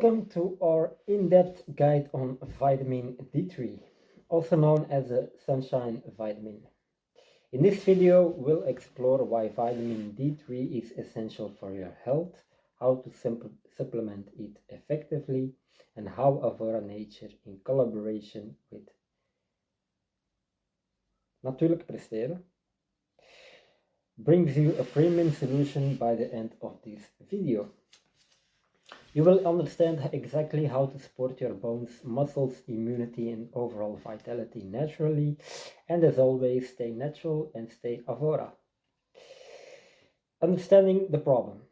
Welcome to our in-depth guide on vitamin D3, also known as a sunshine vitamin. In this video, we'll explore why vitamin D3 is essential for your health, how to supplement it effectively, and how Avora Nature, in collaboration with Natuurlijk Presteren, brings you a premium solution by the end of this video. You will understand exactly how to support your bones, muscles, immunity, and overall vitality naturally. And as always, stay natural and stay Avora. Understanding the problem.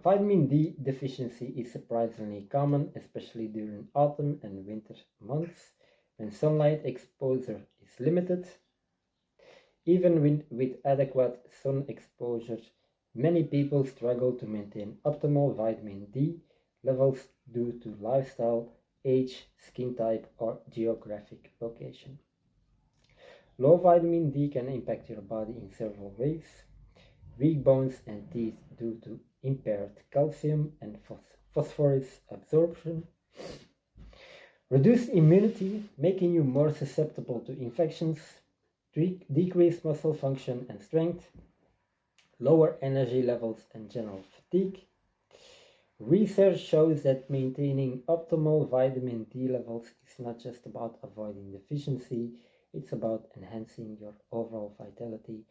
Vitamin D deficiency is surprisingly common, especially during autumn and winter months, when sunlight exposure is limited. Even with adequate sun exposure, many people struggle to maintain optimal vitamin D levels due to lifestyle, age, skin type, or geographic location. Low vitamin D can impact your body in several ways. Weak bones and teeth due to impaired calcium and phosphorus absorption. Reduced immunity, making you more susceptible to infections. Decreased muscle function and strength. Lower energy levels and general fatigue. Research shows that maintaining optimal vitamin D levels is not just about avoiding deficiency, it's about enhancing your overall vitality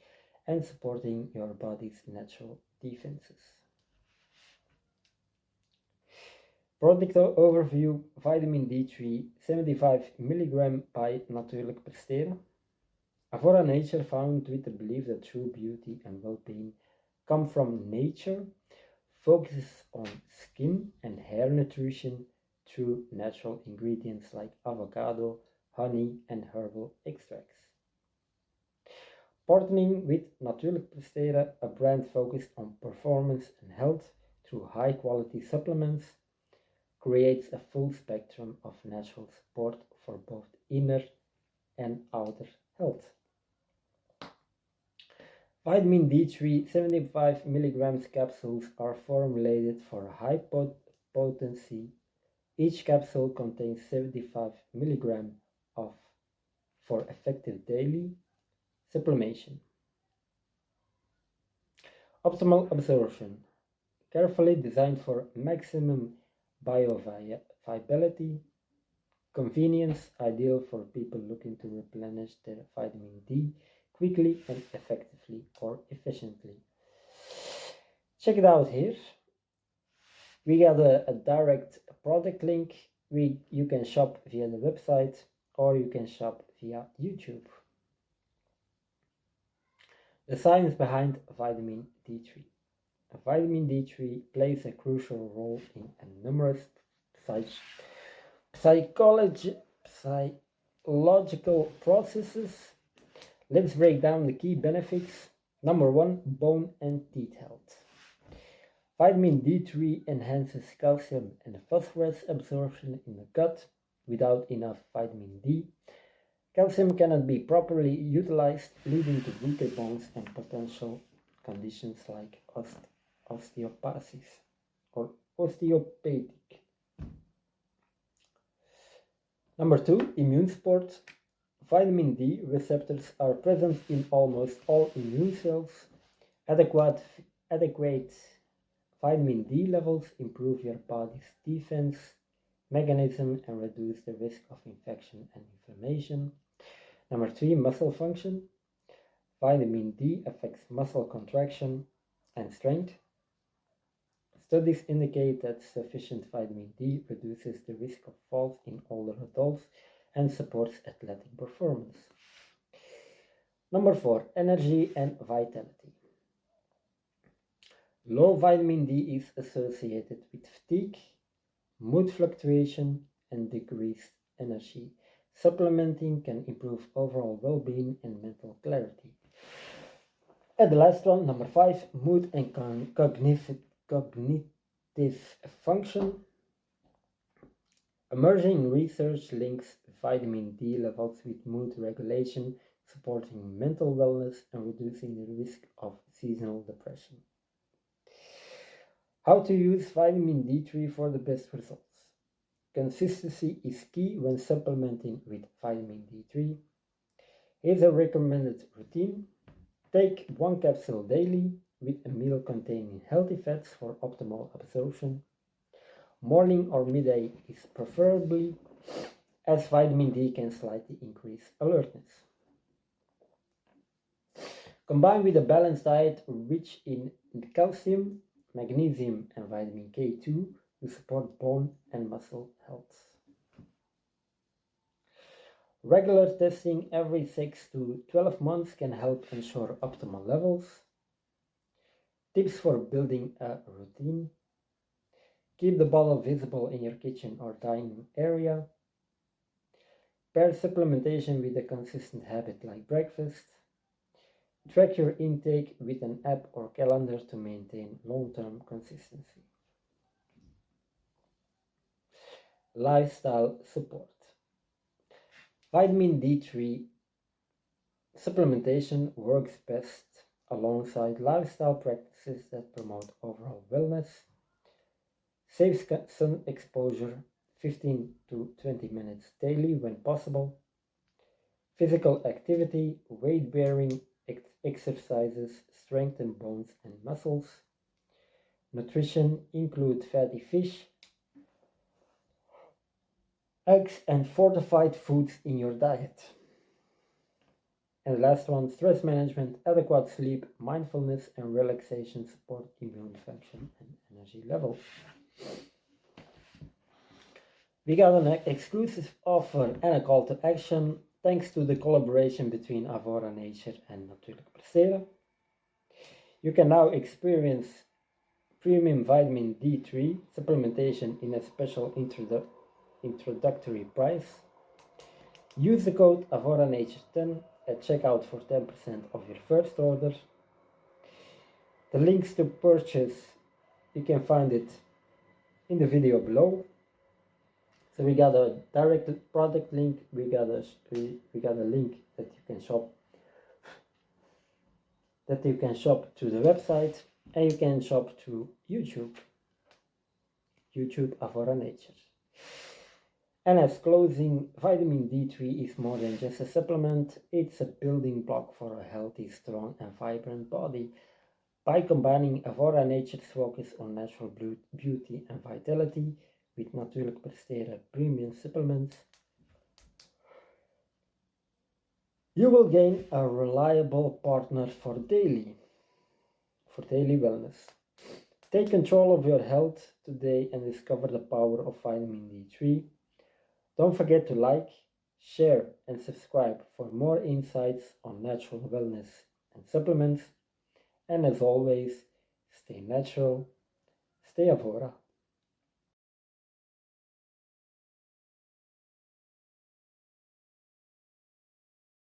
and supporting your body's natural defenses. Product overview: vitamin D3 75 mg by Natuurlijk Presteren. Avora Nature, founded with the belief that true beauty and well-being come from nature, focuses on skin and hair nutrition through natural ingredients like avocado, honey, and herbal extracts. Partnering with Natuurlijk Presteren, a brand focused on performance and health through high-quality supplements, creates a full spectrum of natural support for both inner and outer health. Vitamin D3 75 mg capsules are formulated for high potency. Each capsule contains 75 mg for effective daily supplementation. Optimal absorption. Carefully designed for maximum bioavailability. Convenience, ideal for people looking to replenish their vitamin D quickly and effectively or efficiently. Check it out here. We got a direct product link. You can shop via the website or you can shop via YouTube. The science behind vitamin D3. Vitamin D3 plays a crucial role in numerous psychological processes. Let's break down the key benefits. Number 1, bone and teeth health. Vitamin D3 enhances calcium and phosphorus absorption in the gut. Without enough vitamin D, calcium cannot be properly utilized, leading to weaker bones and potential conditions like osteoporosis or osteopathic. Number 2, immune support. Vitamin D receptors are present in almost all immune cells. Adequate vitamin D levels improve your body's defense mechanism and reduce the risk of infection and inflammation. Number 3, muscle function. Vitamin D affects muscle contraction and strength. Studies indicate that sufficient vitamin D reduces the risk of falls in older adults and supports athletic performance. Number 4, energy and vitality. Low vitamin D is associated with fatigue, mood fluctuation, and decreased energy. Supplementing can improve overall well-being and mental clarity. And the last one, number 5, mood and cognitive function. Emerging research links vitamin D levels with mood regulation, supporting mental wellness and reducing the risk of seasonal depression. How to use vitamin D3 for the best results. Consistency is key when supplementing with vitamin D3. Here's a recommended routine. Take 1 capsule daily with a meal containing healthy fats for optimal absorption. Morning or midday is preferably, as vitamin D can slightly increase alertness. Combine with a balanced diet rich in calcium, magnesium, and vitamin K2 to support bone and muscle health. Regular testing every 6 to 12 months can help ensure optimal levels. Tips for building a routine. Keep the bottle visible in your kitchen or dining area. Pair supplementation with a consistent habit like breakfast. Track your intake with an app or calendar to maintain long-term consistency. Lifestyle support. Vitamin D3 supplementation works best alongside lifestyle practices that promote overall wellness. Saves sun exposure 15 to 20 minutes daily when possible. Physical activity, weight-bearing exercises strengthen bones and muscles. Nutrition include fatty fish, eggs, and fortified foods in your diet. And the last one, stress management, adequate sleep, mindfulness, and relaxation support immune function and energy levels. We got an exclusive offer and a call to action thanks to the collaboration between Avora Nature and Natuurlijk Presteren. You can now experience premium vitamin D3 supplementation in a special introductory price. Use the code Avora Nature 10 at checkout for 10% of your first order. The links to purchase, you can find it in the video below. So we got a direct product link, we got a link that you can shop to the website, and you can shop to YouTube Avora Nature. And as closing, vitamin D3 is more than just a supplement, it's a building block for a healthy, strong, and vibrant body. By combining Avora Nature's focus on natural beauty and vitality with Natuurlijk Presteren premium supplements, you will gain a reliable partner for daily wellness. Take control of your health today and discover the power of vitamin D3. Don't forget to like, share, and subscribe for more insights on natural wellness and supplements. And as always, stay natural, stay Avora.